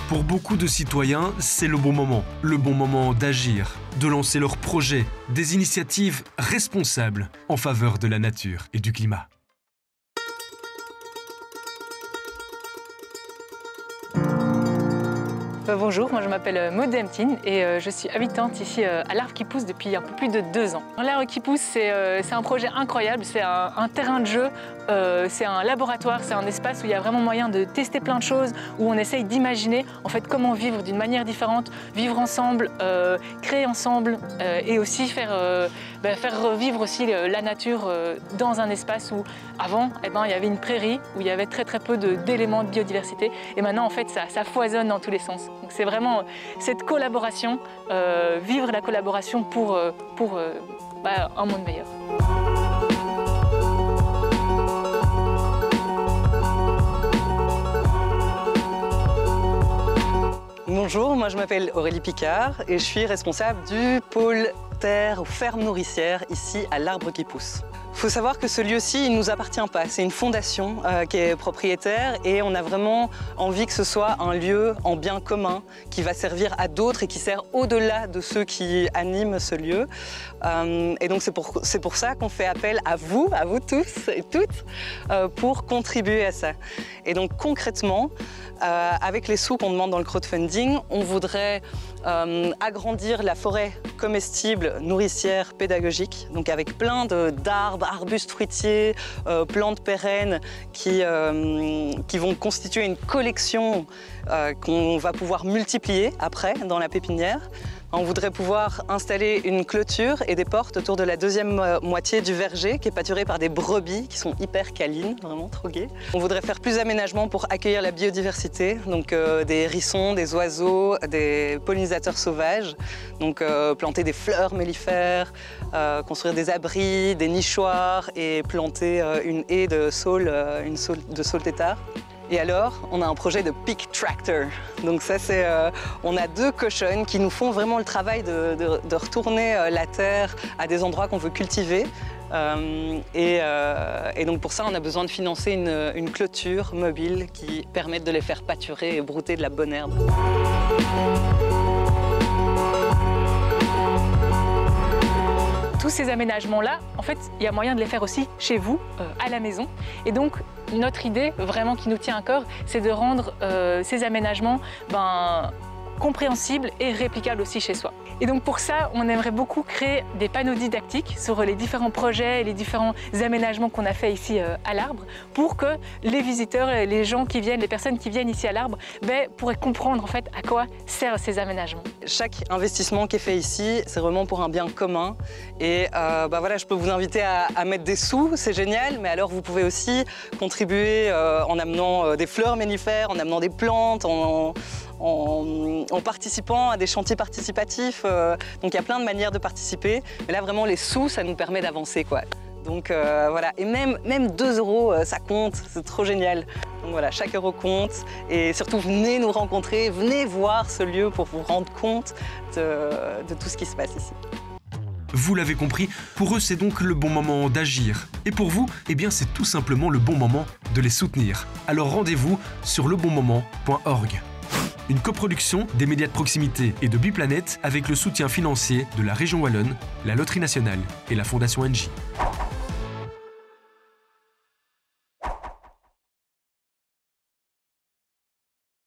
Pour beaucoup de citoyens, c'est le bon moment d'agir, de lancer leurs projets, des initiatives responsables en faveur de la nature et du climat. Bonjour, moi je m'appelle Maud Demtine et je suis habitante ici à l'Arbre qui pousse depuis un peu plus de 2 ans. L'Arbre qui pousse, c'est un projet incroyable, c'est un terrain de jeu, c'est un laboratoire, c'est un espace où il y a vraiment moyen de tester plein de choses, où on essaye d'imaginer en fait comment vivre d'une manière différente, vivre ensemble, créer ensemble et aussi faire revivre aussi la nature dans un espace où avant il y avait une prairie, où il y avait très peu d'éléments de biodiversité et maintenant en fait ça foisonne dans tous les sens. Donc c'est vraiment cette collaboration, vivre la collaboration pour un monde meilleur. Bonjour, moi je m'appelle Aurélie Picard et je suis responsable du pôle terre ou ferme nourricière ici à l'Arbre qui pousse. Il faut savoir que ce lieu-ci, il ne nous appartient pas. C'est une fondation qui est propriétaire et on a vraiment envie que ce soit un lieu en bien commun qui va servir à d'autres et qui sert au-delà de ceux qui animent ce lieu. Et donc c'est pour ça qu'on fait appel à vous tous et toutes, pour contribuer à ça. Et donc concrètement, avec les sous qu'on demande dans le crowdfunding, on voudrait agrandir la forêt comestible nourricière pédagogique, donc avec plein d'arbres, arbustes fruitiers, plantes pérennes qui vont constituer une collection qu'on va pouvoir multiplier après dans la pépinière. On voudrait pouvoir installer une clôture et des portes autour de la deuxième moitié du verger qui est pâturé par des brebis qui sont hyper câlines, vraiment trop gaies. On voudrait faire plus d'aménagements pour accueillir la biodiversité, donc des hérissons, des oiseaux, des pollinisateurs sauvages, donc planter des fleurs mellifères, construire des abris, des nichoirs et planter une haie de saule, de saule tétard. Et alors, on a un projet de Pick Tractor. Donc ça, c'est, on a 2 cochonnes qui nous font vraiment le travail de retourner la terre à des endroits qu'on veut cultiver. Et donc pour ça, on a besoin de financer une clôture mobile qui permette de les faire pâturer et brouter de la bonne herbe. Tous ces aménagements-là, en fait, il y a moyen de les faire aussi chez vous, à la maison. Et donc, notre idée, vraiment qui nous tient à cœur, c'est de rendre ces aménagements compréhensibles et réplicables aussi chez soi. Et donc pour ça, on aimerait beaucoup créer des panneaux didactiques sur les différents projets et les différents aménagements qu'on a fait ici à l'Arbre pour que les visiteurs, les gens qui viennent, les personnes qui viennent ici à l'Arbre pourraient comprendre en fait à quoi servent ces aménagements. Chaque investissement qui est fait ici, c'est vraiment pour un bien commun. Et voilà, je peux vous inviter à mettre des sous, c'est génial, mais alors vous pouvez aussi contribuer en amenant des fleurs mellifères, en amenant des plantes, en participant à des chantiers participatifs. Donc il y a plein de manières de participer. Mais là, vraiment, les sous, ça nous permet d'avancer, quoi. Donc voilà, et même 2 €, ça compte, c'est trop génial. Donc voilà, chaque euro compte. Et surtout, venez nous rencontrer, venez voir ce lieu pour vous rendre compte de tout ce qui se passe ici. Vous l'avez compris, pour eux, c'est donc le bon moment d'agir. Et pour vous, eh bien, c'est tout simplement le bon moment de les soutenir. Alors rendez-vous sur lebonmoment.org. Une coproduction des médias de proximité et de Biplanète avec le soutien financier de la région Wallonne, la Loterie Nationale et la Fondation NJ.